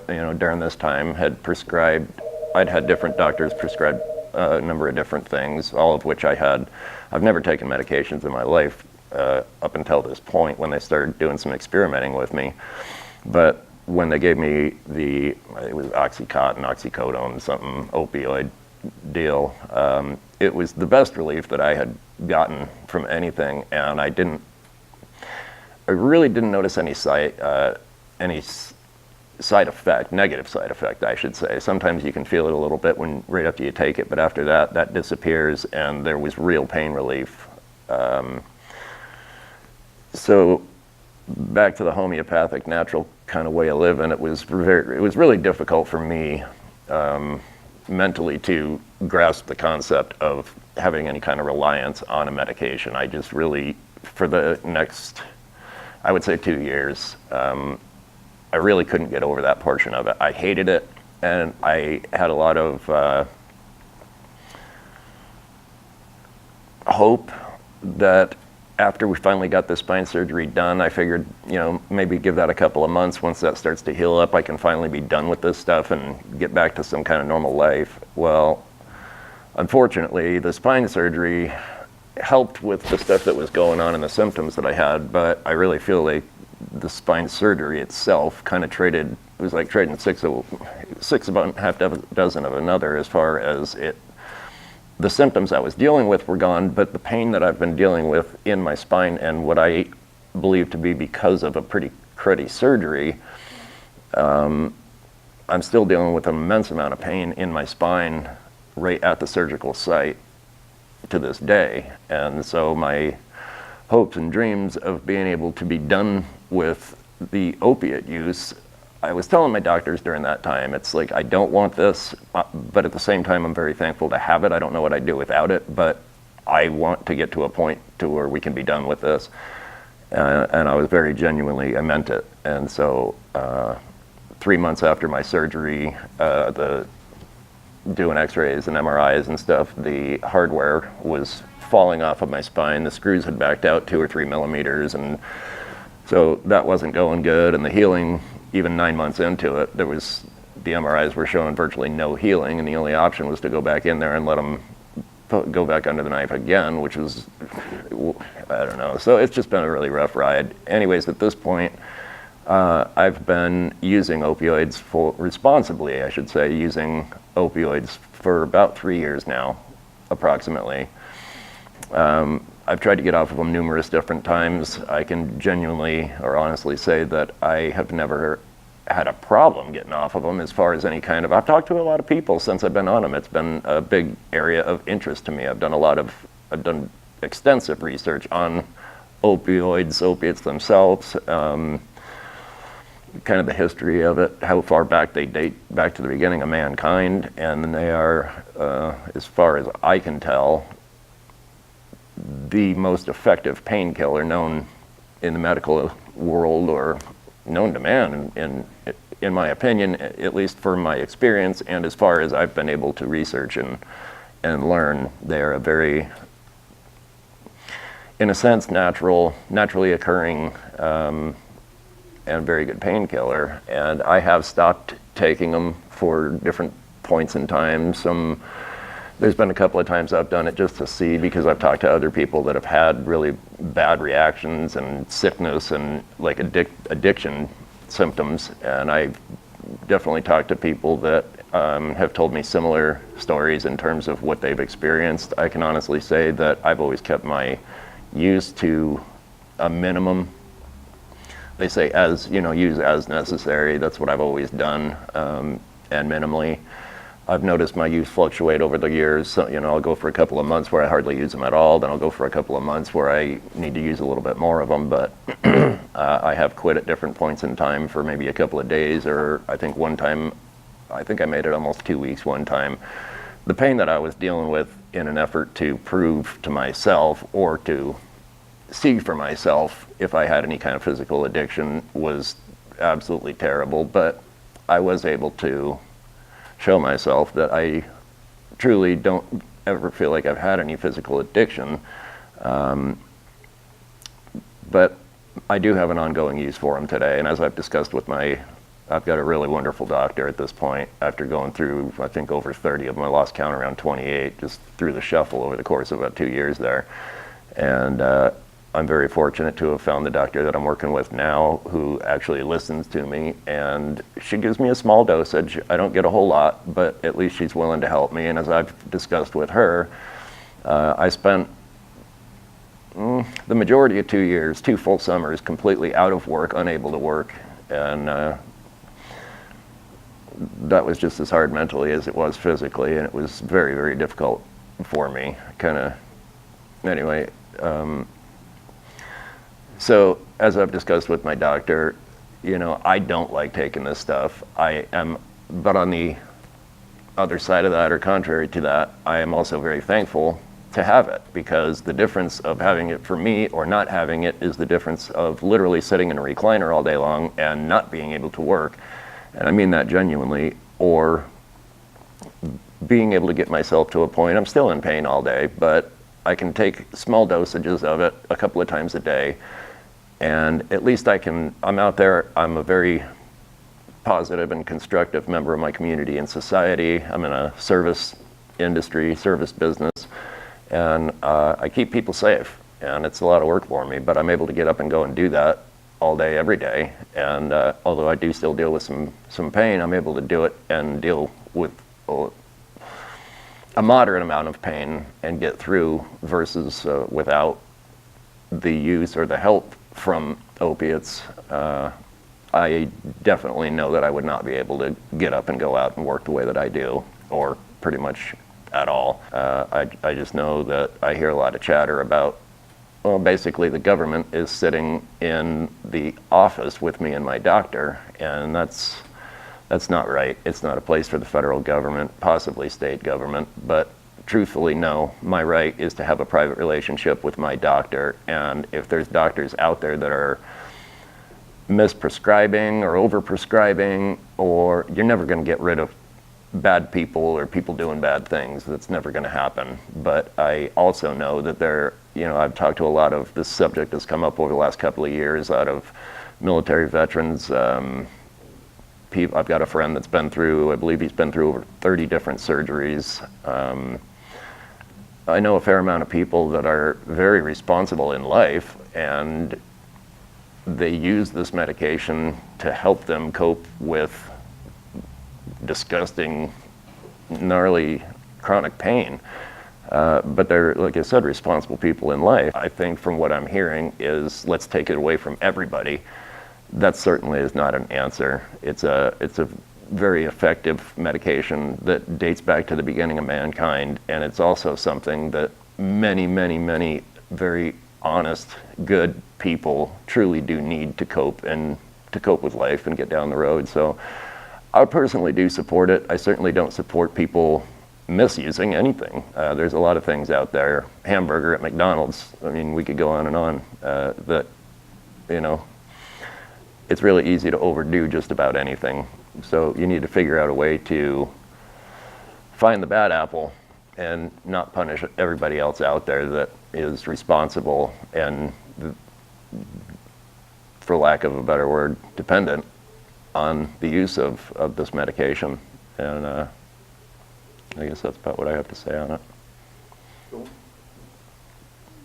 during this time I'd had different doctors prescribe a number of different things, all of which I've never taken medications in my life up until this point when they started doing some experimenting with me. But when they gave me it was Oxycontin, oxycodone, something opioid deal, it was the best relief that I had gotten from anything, and I really didn't notice any negative side effect, I should say. Sometimes you can feel it a little bit right after you take it, but after that disappears, and there was real pain relief. So back to the homeopathic, natural kind of way of living, it was really difficult for me mentally to grasp the concept of having any kind of reliance on a medication. I just really, for the next, I would say 2 years, I really couldn't get over that portion of it. I hated it, and I had a lot of hope that after we finally got the spine surgery done, I figured, maybe give that a couple of months. Once that starts to heal up, I can finally be done with this stuff and get back to some kind of normal life. Well, unfortunately, the spine surgery helped with the stuff that was going on and the symptoms that I had, but I really feel like the spine surgery itself kind of it was like trading six about half dozen of another, as far as the symptoms I was dealing with were gone, but the pain that I've been dealing with in my spine, and what I believe to be because of a pretty cruddy surgery, I'm still dealing with an immense amount of pain in my spine right at the surgical site to this day. And so my hopes and dreams of being able to be done with the opiate use, I was telling my doctors during that time, it's like, I don't want this, but at the same time, I'm very thankful to have it. I don't know what I'd do without it, but I want to get to a point to where we can be done with this. And I was very genuinely, I meant it. And so 3 months after my surgery, doing x-rays and MRIs and stuff, the hardware was falling off of my spine. The screws had backed out 2 or 3 millimeters, and so that wasn't going good. And the healing, even 9 months into it, the MRIs were showing virtually no healing, and the only option was to go back in there and let them go back under the knife again, which was, I don't know. So it's just been a really rough ride. Anyways, at this point, I've been using opioids responsibly, I should say, using opioids for about 3 years now, approximately. I've tried to get off of them numerous different times. I can genuinely or honestly say that I have never had a problem getting off of them as far as any kind of, I've talked to a lot of people since I've been on them. It's been a big area of interest to me. I've done extensive research on opiates themselves, kind of the history of it, how far back they date back to the beginning of mankind, and they are, as far as I can tell, the most effective painkiller known in the medical world, or known to man, in my opinion, at least from my experience, and as far as I've been able to research and learn. They are a very, in a sense, naturally occurring and very good painkiller. And I have stopped taking them for different points in time. There's been a couple of times I've done it just to see, because I've talked to other people that have had really bad reactions and sickness and like addiction symptoms. And I've definitely talked to people that have told me similar stories in terms of what they've experienced. I can honestly say that I've always kept my use to a minimum. They say use as necessary. That's what I've always done, and minimally. I've noticed my use fluctuate over the years. So, I'll go for a couple of months where I hardly use them at all. Then I'll go for a couple of months where I need to use a little bit more of them. But I have quit at different points in time for maybe a couple of days, or I think one time, I made it almost 2 weeks one time. The pain that I was dealing with in an effort to prove to myself or to see for myself if I had any kind of physical addiction was absolutely terrible. But I was able to show myself that I truly don't ever feel like I've had any physical addiction. But I do have an ongoing use for them today. And as I've discussed with my I've got a really wonderful doctor at this point, after going through, I think, over 30 of them. I lost count, around 28, just through the shuffle over the course of about 2 years there. And I'm very fortunate to have found the doctor that I'm working with now, who actually listens to me, and she gives me a small dosage. I don't get a whole lot, but at least she's willing to help me. And as I've discussed with her, I spent the majority of 2 years, 2 full summers, completely out of work, unable to work. And that was just as hard mentally as it was physically, and it was very, very difficult for me. Anyway, so as I've discussed with my doctor, I don't like taking this stuff. But on the other side of that, or contrary to that, I am also very thankful to have it, because the difference of having it for me or not having it is the difference of literally sitting in a recliner all day long and not being able to work. And I mean that genuinely, or being able to get myself to a point, I'm still in pain all day, but I can take small dosages of it a couple of times a day, and at least I'm out there, I'm a very positive and constructive member of my community and society. I'm in a service industry, service business, and I keep people safe, and it's a lot of work for me, but I'm able to get up and go and do that all day, every day. And although I do still deal with some pain, I'm able to do it and deal with a moderate amount of pain and get through, versus without the use or the help from opiates. I definitely know that I would not be able to get up and go out and work the way that I do, or pretty much at all. I just know that I hear a lot of chatter about, well, basically the government is sitting in the office with me and my doctor, and that's not right. It's not a place for the federal government, possibly state government, but truthfully, no. My right is to have a private relationship with my doctor, and if there's doctors out there that are misprescribing or overprescribing, or you're never going to get rid of bad people or people doing bad things. That's never going to happen. But I also know that I've talked to a lot of, this subject has come up over the last couple of years out of military veterans. I've got a friend that's been through, I believe he's been through over 30 different surgeries. I know a fair amount of people that are very responsible in life, and they use this medication to help them cope with disgusting, gnarly, chronic pain. But they're, like I said, responsible people in life. I think from what I'm hearing is, let's take it away from everybody. That certainly is not an answer. It's a very effective medication that dates back to the beginning of mankind, and it's also something that many, many, many very honest, good people truly do need to cope with life and get down the road. So I personally do support it. I certainly don't support people misusing anything. There's a lot of things out there. Hamburger at McDonald's, I mean, we could go on and on, that, it's really easy to overdo just about anything. So you need to figure out a way to find the bad apple and not punish everybody else out there that is responsible and, for lack of a better word, dependent on the use of this medication. And I guess that's about what I have to say on it. Cool.